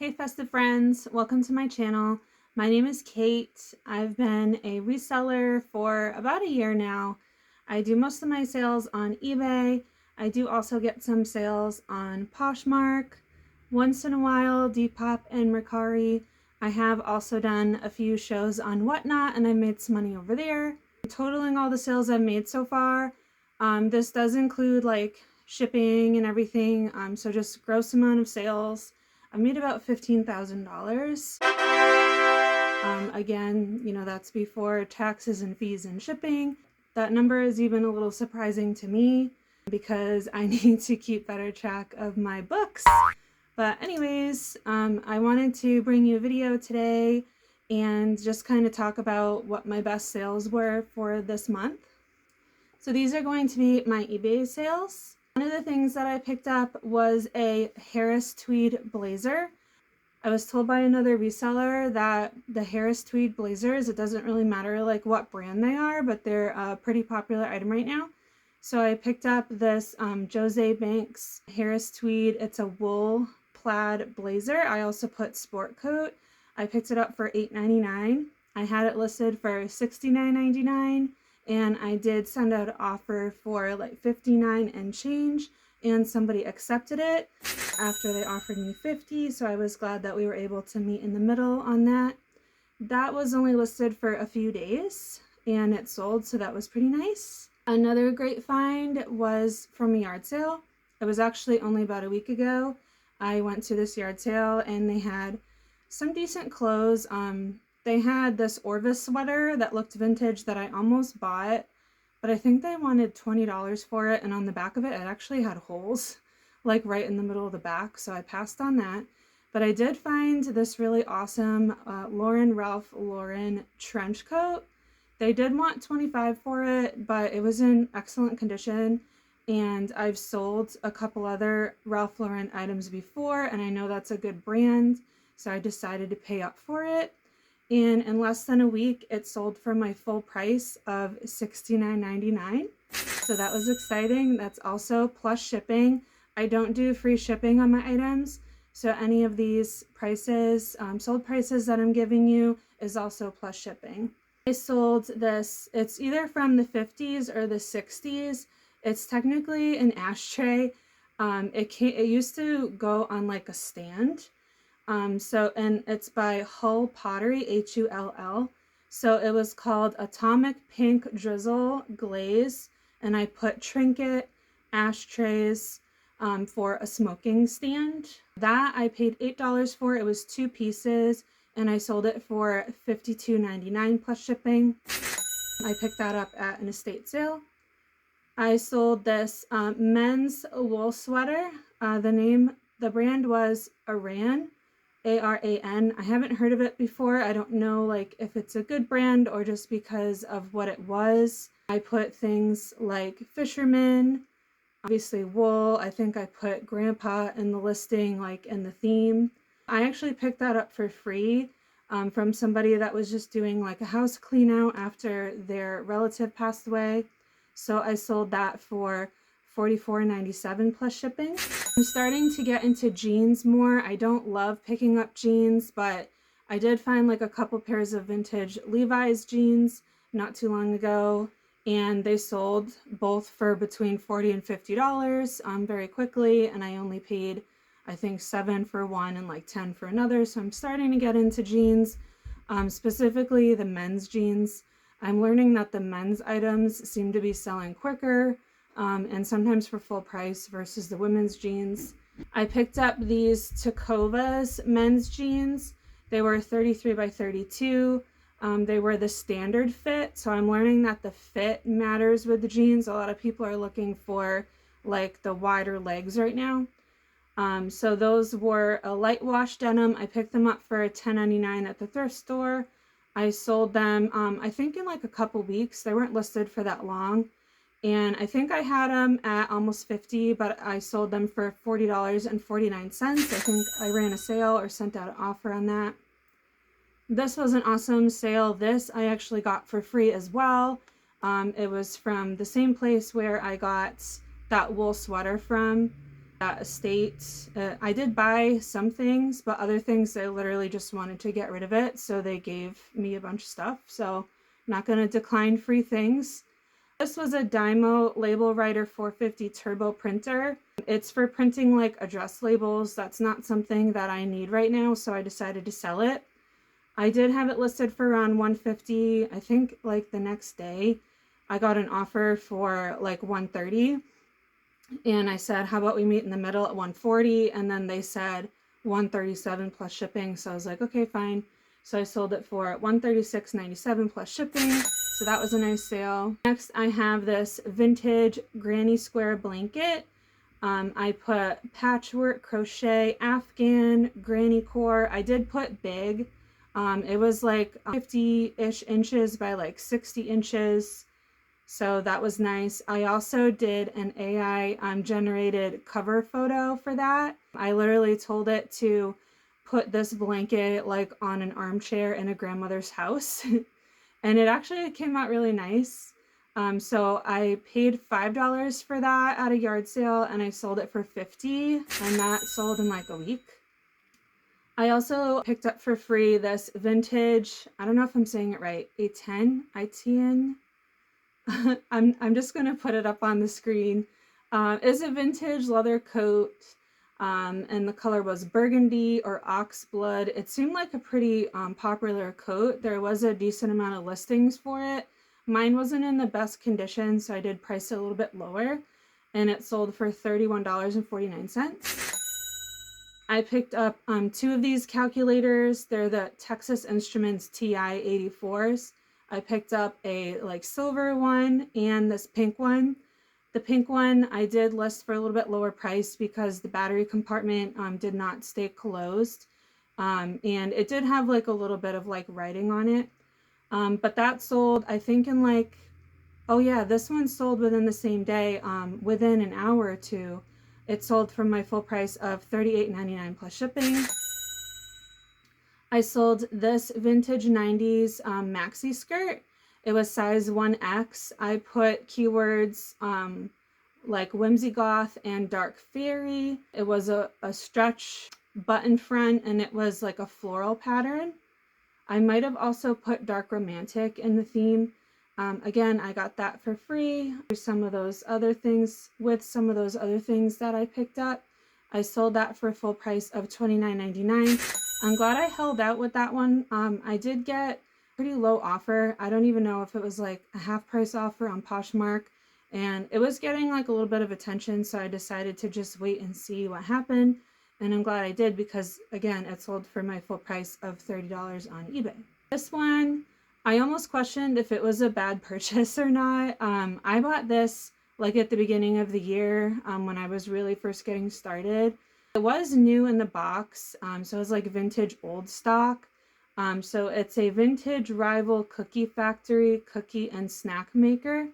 Hey Festive friends, welcome to my channel. My name is Kate. I've been a reseller for about a year now. I do most of my sales on eBay. I do also get some sales on Poshmark, once in a while Depop and Mercari. I have also done a few shows on Whatnot and I made some money over there. Totaling all the sales I've made so far, this does include like shipping and everything, so just gross amount of sales. I made about $15,000. Again, that's before taxes and fees and shipping. That number is even a little surprising to me because I need to keep better track of my books. But anyways, I wanted to bring you a video today and just kind of talk about what my best sales were for this month. So these are going to be my eBay sales. One of the things that I picked up was a Harris tweed blazer. I was told by another reseller that the Harris tweed blazers, it doesn't really matter like what brand they are, but they're a pretty popular item right now. So I picked up this Jose Banks Harris tweed. It's a wool plaid blazer. I also put sport coat. I picked it up for $8.99. I had it listed for $69.99. And I did send out an offer for like $59 and change, and somebody accepted it after they offered me $50, so I was glad that we were able to meet in the middle on that. That was only listed for a few days and it sold, so that was pretty nice. Another great find was from a yard sale. It was actually only about a week ago. I went to this yard sale and they had some decent clothes. They had this Orvis sweater that looked vintage that I almost bought, but I think they wanted $20 for it, and on the back of it, it actually had holes, like right in the middle of the back, so I passed on that. But I did find this really awesome Ralph Lauren trench coat. They did want $25 for it, but it was in excellent condition, and I've sold a couple other Ralph Lauren items before, and I know that's a good brand, so I decided to pay up for it. And in less than a week, it sold for my full price of $69.99. So that was exciting. That's also plus shipping. I don't do free shipping on my items. So any of these prices, sold prices that I'm giving you is also plus shipping. I sold this, it's either from the 50s or the 60s. It's technically an ashtray. It used to go on like a stand. And it's by Hull Pottery, Hull. So it was called Atomic Pink Drizzle Glaze, and I put trinket, ashtrays, for a smoking stand. That I paid $8 for. It was 2 pieces, and I sold it for $52.99 plus shipping. I picked that up at an estate sale. I sold this men's wool sweater. The brand was Aran. Aran. I haven't heard of it before. I don't know like if it's a good brand or just because of what it was. I put things like fisherman, obviously wool. I think I put grandpa in the listing, like in the theme. I actually picked that up for free from somebody that was just doing like a house clean out after their relative passed away. So I sold that for $44.97 plus shipping. I'm starting to get into jeans more. I don't love picking up jeans, but I did find like a couple pairs of vintage Levi's jeans not too long ago, and they sold both for between $40 and $50 very quickly, and I only paid I think $7 for one and like $10 for another. So I'm starting to get into jeans, specifically the men's jeans. I'm learning that the men's items seem to be selling quicker, and sometimes for full price versus the women's jeans. I picked up these Tecovas men's jeans. They were 33 by 32. They were the standard fit, so I'm learning that the fit matters with the jeans. A lot of people are looking for like the wider legs right now. So those were a light wash denim. I picked them up for $10.99 at the thrift store. I sold them, I think in like a couple weeks. They weren't listed for that long. And I think I had them at almost $50, but I sold them for $40.49. I think I ran a sale or sent out an offer on that. This was an awesome sale. This I actually got for free as well. It was from the same place where I got that wool sweater from. that estate. I did buy some things, but other things I literally just wanted to get rid of it, so they gave me a bunch of stuff. So I'm not going to decline free things. This was a Dymo Label Writer 450 Turbo printer. It's for printing like address labels. That's not something that I need right now, so I decided to sell it. I did have it listed for around $150. I think like the next day I got an offer for like $130. And I said, how about we meet in the middle at $140? And then they said $137 plus shipping. So I was like, okay, fine. So I sold it for $136.97 plus shipping. So that was a nice sale. Next, I have this vintage granny square blanket. I put patchwork, crochet, Afghan, granny core. I did put big. It was like 50-ish inches by like 60 inches. So that was nice. I also did an AI generated cover photo for that. I literally told it to put this blanket like on an armchair in a grandmother's house. And it actually came out really nice. So I paid $5 for that at a yard sale, and I sold it for $50, and that sold in like a week. I also picked up for free this vintage, I don't know if I'm saying it right, ITN. I'm just gonna put it up on the screen. It's a vintage leather coat, and the color was burgundy or ox blood. It seemed like a pretty popular coat. There was a decent amount of listings for it. Mine wasn't in the best condition, so I did price it a little bit lower, and it sold for $31.49. I picked up 2 of these calculators. They're the Texas Instruments TI-84s. I picked up a like silver one and this pink one. The pink one I did list for a little bit lower price because the battery compartment did not stay closed. And it did have like a little bit of like writing on it. But that sold, I think in like, oh yeah, this one sold within the same day, within an hour or two. It sold for my full price of $38.99 plus shipping. I sold this vintage 90s maxi skirt. It was size 1X. I put keywords like whimsy goth and dark fairy. It was a stretch button front, and it was like a floral pattern. I might have also put dark romantic in the theme. Again, I got that for free. There's some of those other things with some of those other things that I picked up. I sold that for a full price of $29.99. I'm glad I held out with that one. I did get a pretty low offer. I don't even know if it was like a half price offer on Poshmark, and it was getting like a little bit of attention, so I decided to just wait and see what happened. And I'm glad I did because, again, it sold for my full price of $30 on eBay. This one, I almost questioned if it was a bad purchase or not. I bought this like at the beginning of the year when I was really first getting started. It was new in the box, so it was like vintage old stock. So it's a vintage rival cookie factory cookie and snack maker.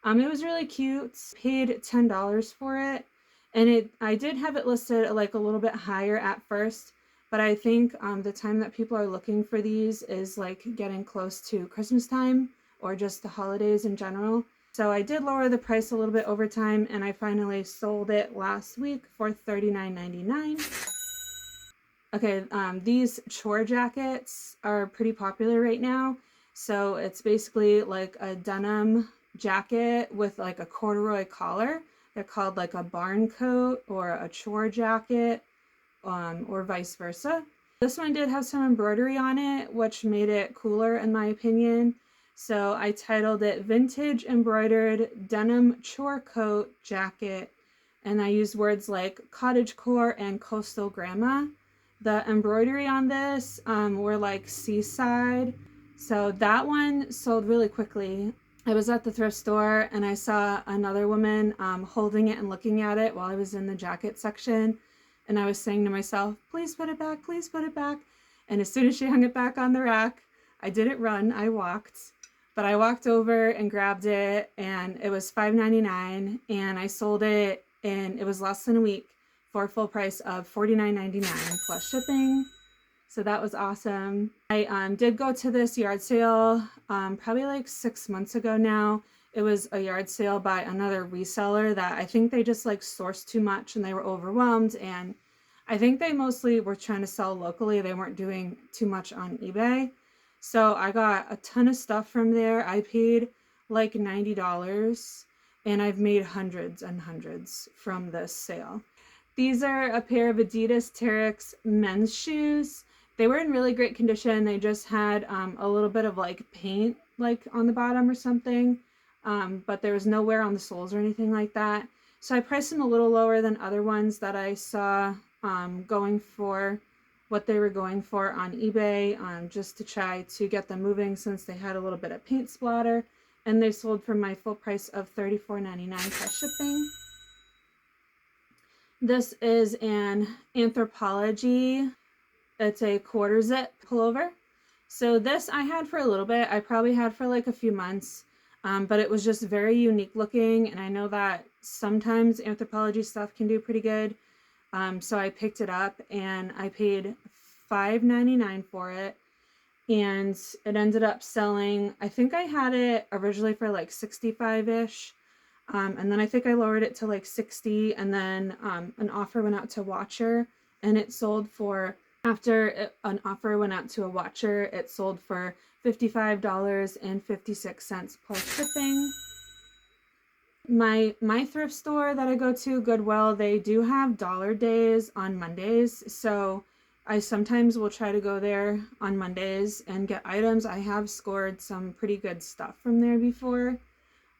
It was really cute. Paid $10 for it. And I did have it listed like a little bit higher at first, but I think the time that people are looking for these is like getting close to Christmas time or just the holidays in general. So I did lower the price a little bit over time, and I finally sold it last week for $39.99. Okay, these chore jackets are pretty popular right now. So it's basically like a denim jacket with like a corduroy collar. They're called like a barn coat or a chore jacket, or vice versa. This one did have some embroidery on it, which made it cooler in my opinion. So I titled it Vintage Embroidered Denim Chore Coat Jacket, and I used words like cottagecore and coastal grandma. The embroidery on this were like seaside, so that one sold really quickly. I was at the thrift store and I saw another woman holding it and looking at it while I was in the jacket section, and I was saying to myself, please put it back, please put it back. And as soon as she hung it back on the rack, I didn't run, I walked. But I walked over and grabbed it, and it was $5.99, and I sold it, and it was less than a week for a full price of $49.99 plus shipping. So that was awesome. I did go to this yard sale probably like 6 months ago now. it was a yard sale by another reseller that I think they just like sourced too much and they were overwhelmed, and I think they mostly were trying to sell locally. They weren't doing too much on eBay. So I got a ton of stuff from there. I paid like $90 and I've made hundreds and hundreds from this sale. These are a pair of Adidas Terrex men's shoes. They were in really great condition. They just had a little bit of like paint like on the bottom or something, but there was no wear on the soles or anything like that. So I priced them a little lower than other ones that I saw going for what they were going for on eBay, just to try to get them moving since they had a little bit of paint splatter. And they sold for my full price of $34.99 plus shipping. This is an Anthropologie. It's a quarter zip pullover. So this I had for a little bit. I probably had for like a few months, but it was just very unique looking. And I know that sometimes Anthropologie stuff can do pretty good. So I picked it up and I paid $5.99 for it. And it ended up selling, I think I had it originally for like 65-ish. And then I think I lowered it to like 60, and then an offer went out to Watcher, and it sold for, an offer went out to a Watcher, it sold for $55.56 plus shipping. My thrift store that I go to, Goodwill, they do have dollar days on Mondays, so I sometimes will try to go there on Mondays and get items. I have scored some pretty good stuff from there before.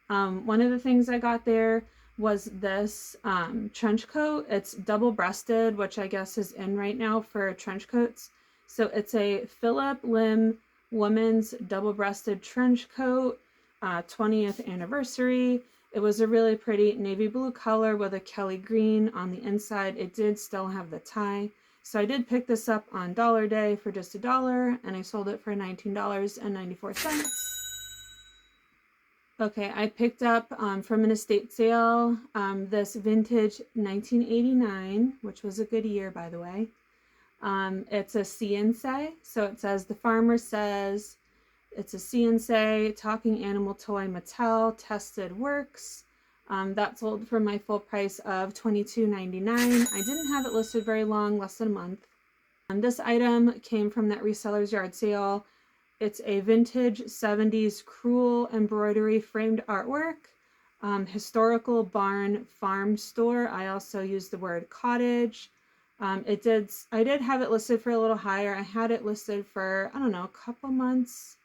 One of the things I got there was this trench coat. It's double-breasted, which I guess is in right now for trench coats. So it's a Phillip Lim woman's double-breasted trench coat, 20th anniversary. It was a really pretty navy blue color with a Kelly green on the inside. It did still have the tie. So I did pick this up on Dollar Day for just $1, and I sold it for $19.94. Okay, I picked up from an estate sale this vintage 1989, which was a good year, by the way. It's a CNC, so it says, the farmer says, it's a CNC, talking animal toy, Mattel, tested, works. That sold for my full price of $22.99. I didn't have it listed very long, less than a month. And this item came from that reseller's yard sale. It's a vintage 70s crewel embroidery framed artwork, historical barn farm store. I also used the word cottage. I did have it listed for a little higher. I had it listed for, I don't know, a couple months,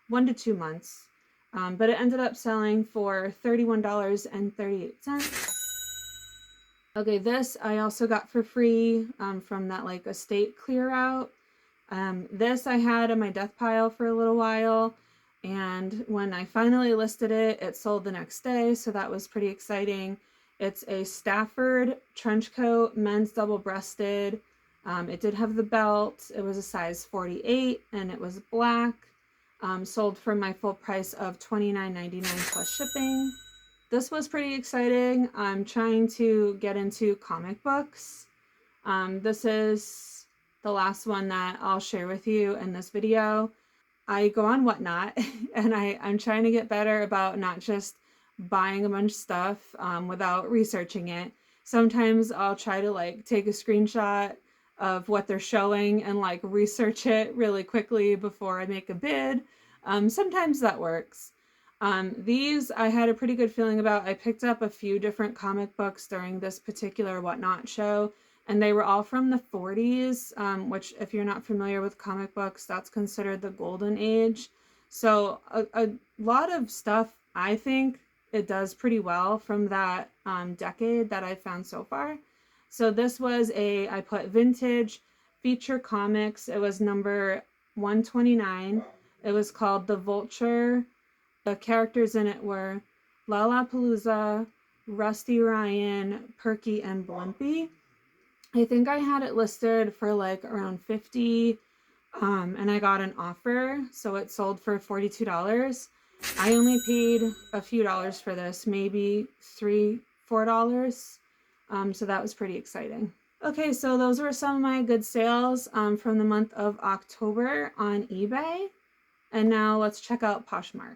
1 to 2 months. But it ended up selling for $31.38. Okay, this I also got for free from that like estate clear out. This I had in my death pile for a little while, and when I finally listed it, it sold the next day, so that was pretty exciting. It's a Stafford trench coat, men's double-breasted. It did have the belt. It was a size 48, and it was black. Sold for my full price of $29.99 plus shipping. This was pretty exciting. I'm trying to get into comic books. This is the last one that I'll share with you in this video. I go on Whatnot, and I'm trying to get better about not just buying a bunch of stuff without researching it. Sometimes I'll try to like take a screenshot of what they're showing and like research it really quickly before I make a bid. Sometimes that works. These I had a pretty good feeling about. I picked up a few different comic books during this particular Whatnot show, and they were all from the 40s, which if you're not familiar with comic books, that's considered the golden age. So a lot of stuff, I think it does pretty well from that decade that I've found so far. So this was I put vintage feature comics. It was number 129. It was called The Vulture. The characters in it were Lollapalooza, Rusty Ryan, Perky, and Blimpy. I think I had it listed for like around 50, and I got an offer, so it sold for $42. I only paid a few dollars for this, maybe $3, $4. So that was pretty exciting. Okay, so those were some of my good sales from the month of October on eBay. And now let's check out Poshmark.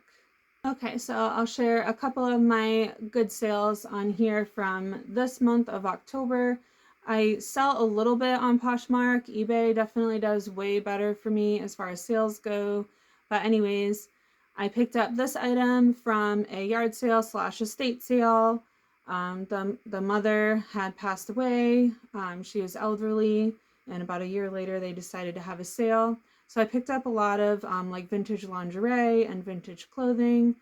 Okay, so I'll share a couple of my good sales on here from this month of October. I sell a little bit on Poshmark. eBay definitely does way better for me as far as sales go. But anyways, I picked up this item from a yard sale slash estate sale. The mother had passed away. She was elderly, and about a year later, they decided to have a sale. So I picked up a lot of like vintage lingerie and vintage clothing.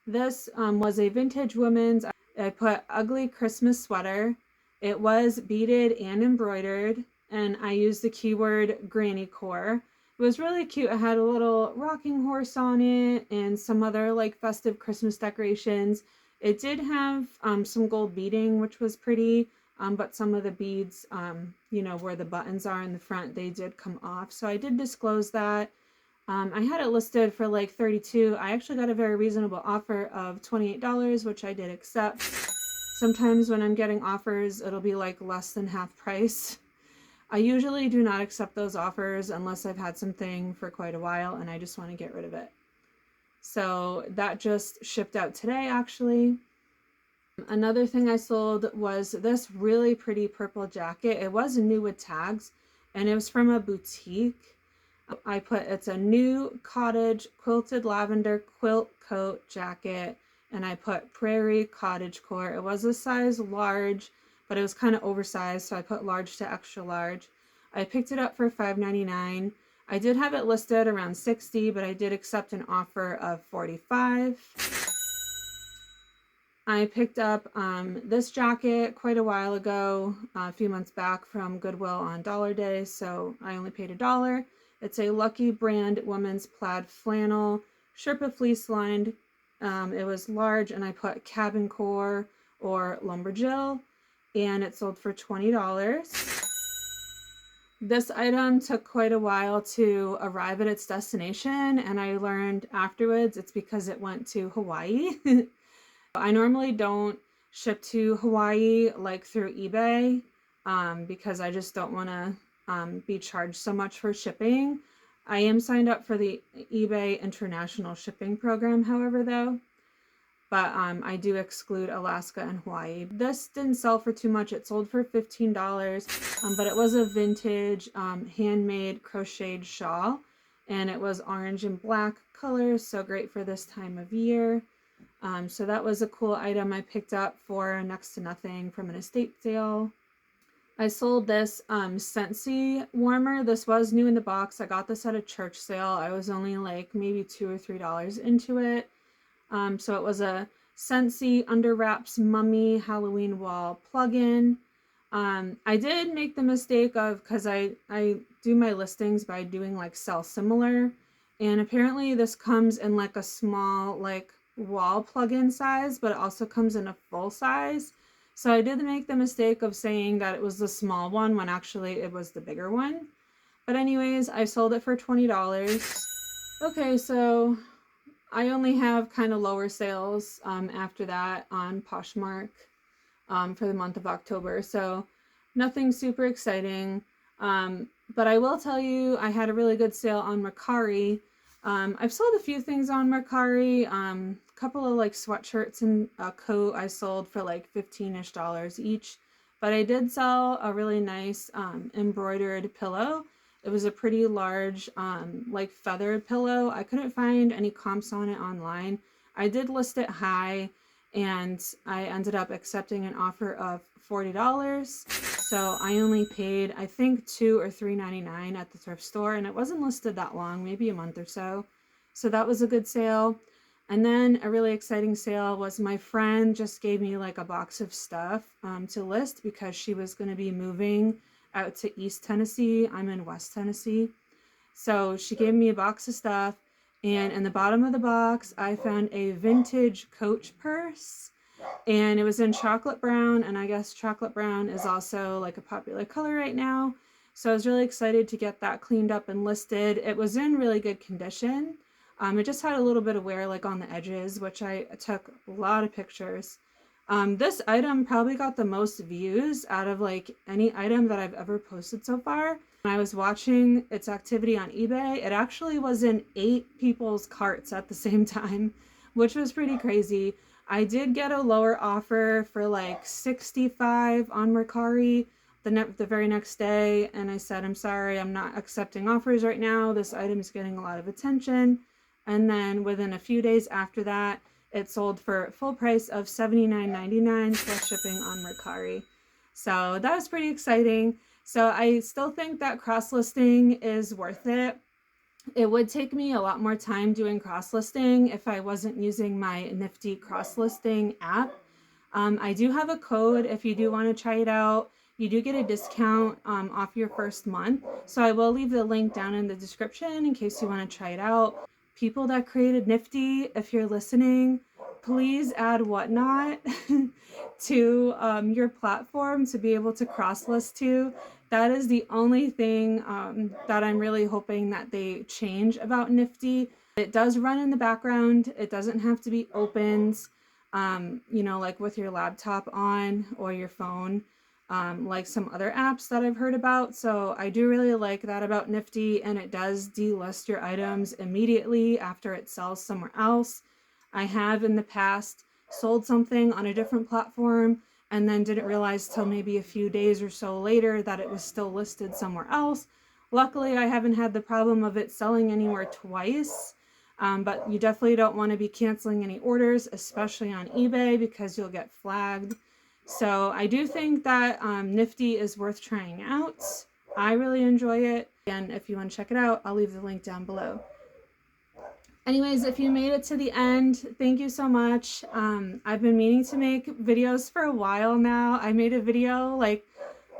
This was a vintage woman's. I put ugly Christmas sweater. It was beaded and embroidered, and I used the keyword granny core. It was really cute. It had a little rocking horse on it and some other like festive Christmas decorations. It did have some gold beading, which was pretty, but some of the beads, where the buttons are in the front, they did come off. So I did disclose that. I had it listed for like $32. I actually got a very reasonable offer of $28, which I did accept. Sometimes when I'm getting offers, it'll be like less than half price. I usually do not accept those offers unless I've had something for quite a while and I just want to get rid of it. So that just shipped out today, actually. Another thing I sold was this really pretty purple jacket. It was new with tags, and it was from a boutique. I put it's a new cottage quilted lavender quilt coat jacket, and I put prairie cottage core. It was a size large, but it was kind of oversized, so I put large to extra large. I picked it up for $5.99. I did have it listed around $60, but I did accept an offer of $45. I picked up this jacket quite a while ago, a few months back from Goodwill on Dollar Day, so I only paid $1. It's a Lucky brand women's plaid flannel, Sherpa fleece lined. It was large, and I put cabin core or lumberjill, and it sold for $20. This item took quite a while to arrive at its destination, and I learned afterwards it's because it went to Hawaii. I normally don't ship to Hawaii like through eBay because I just don't want to be charged so much for shipping. I am signed up for the eBay international shipping program, however, though. But I do exclude Alaska and Hawaii. This didn't sell for too much. It sold for $15, but it was a vintage handmade crocheted shawl, and it was orange and black colors, so great for this time of year. So that was a cool item I picked up for next to nothing from an estate sale. I sold this Scentsy warmer. This was new in the box. I got this at a church sale. I was only like maybe $2 or $3 into it. So it was a Scentsy Under Wraps Mummy Halloween Wall plug-in. I did make the mistake of, because I do my listings by doing like sell similar, and apparently this comes in like a small like wall plug-in size, but it also comes in a full size. So I did make the mistake of saying that it was the small one when actually it was the bigger one. But anyways, I sold it for $20. Okay, so I only have kind of lower sales after that on Poshmark for the month of October. So nothing super exciting. But I will tell you, I had a really good sale on Mercari. I've sold a few things on Mercari. A couple of like sweatshirts and a coat I sold for like $15-ish each. But I did sell a really nice embroidered pillow. It was a pretty large like feathered pillow. I couldn't find any comps on it online. I did list it high, and I ended up accepting an offer of $40. So I only paid, I think, $2 or $3.99 at the thrift store, and it wasn't listed that long, maybe a month or so. So that was a good sale. And then a really exciting sale was my friend just gave me like a box of stuff to list because she was going to be moving out to East Tennessee. I'm in West Tennessee. So she gave me a box of stuff, and in the bottom of the box, I found a vintage Coach purse, and it was in chocolate brown, and I guess chocolate brown is also like a popular color right now. So I was really excited to get that cleaned up and listed. It was in really good condition. It just had a little bit of wear like on the edges, which I took a lot of pictures. This item probably got the most views out of like any item that I've ever posted so far. When I was watching its activity on eBay, it actually was in 8 people's carts at the same time, which was pretty crazy. I did get a lower offer for like 65 on Mercari the very next day, and I said, I'm sorry, I'm not accepting offers right now. This item is getting a lot of attention. And then within a few days after that, it sold for full price of $79.99 plus shipping on Mercari. So that was pretty exciting. So I still think that cross-listing is worth it. It would take me a lot more time doing cross-listing if I wasn't using my Nifty cross-listing app. I do have a code if you do want to try it out. You do get a discount off your first month. So I will leave the link down in the description in case you want to try it out. People that created Nifty, if you're listening, please add Whatnot to your platform to be able to cross-list to. That is the only thing that I'm really hoping that they change about Nifty. It does run in the background. It doesn't have to be opened, like with your laptop on or your phone, like some other apps that I've heard about. So I do really like that about Nifty, and it does delist your items immediately after it sells somewhere else. I have in the past sold something on a different platform and then didn't realize till maybe a few days or so later that it was still listed somewhere else. Luckily, I haven't had the problem of it selling anywhere twice, but you definitely don't want to be canceling any orders, especially on eBay, because you'll get flagged. So I do think that Nifty is worth trying out. I really enjoy it. And if you want to check it out, I'll leave the link down below. Anyways, if you made it to the end, thank you so much. I've been meaning to make videos for a while now. I made a video like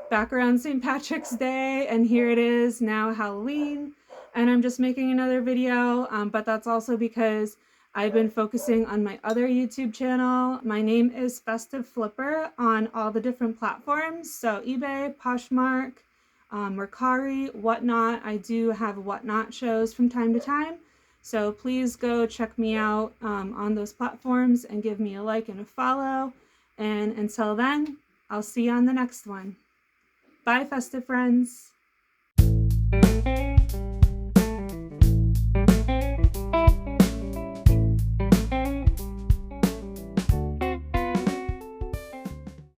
back around St. Patrick's Day, and here it is now Halloween, and I'm just making another video, but that's also because I've been focusing on my other YouTube channel. My name is Festive Flipper on all the different platforms, so eBay, Poshmark, Mercari, Whatnot. I do have Whatnot shows from time to time. So please go check me out on those platforms and give me a like and a follow. And until then, I'll see you on the next one. Bye, Festive friends.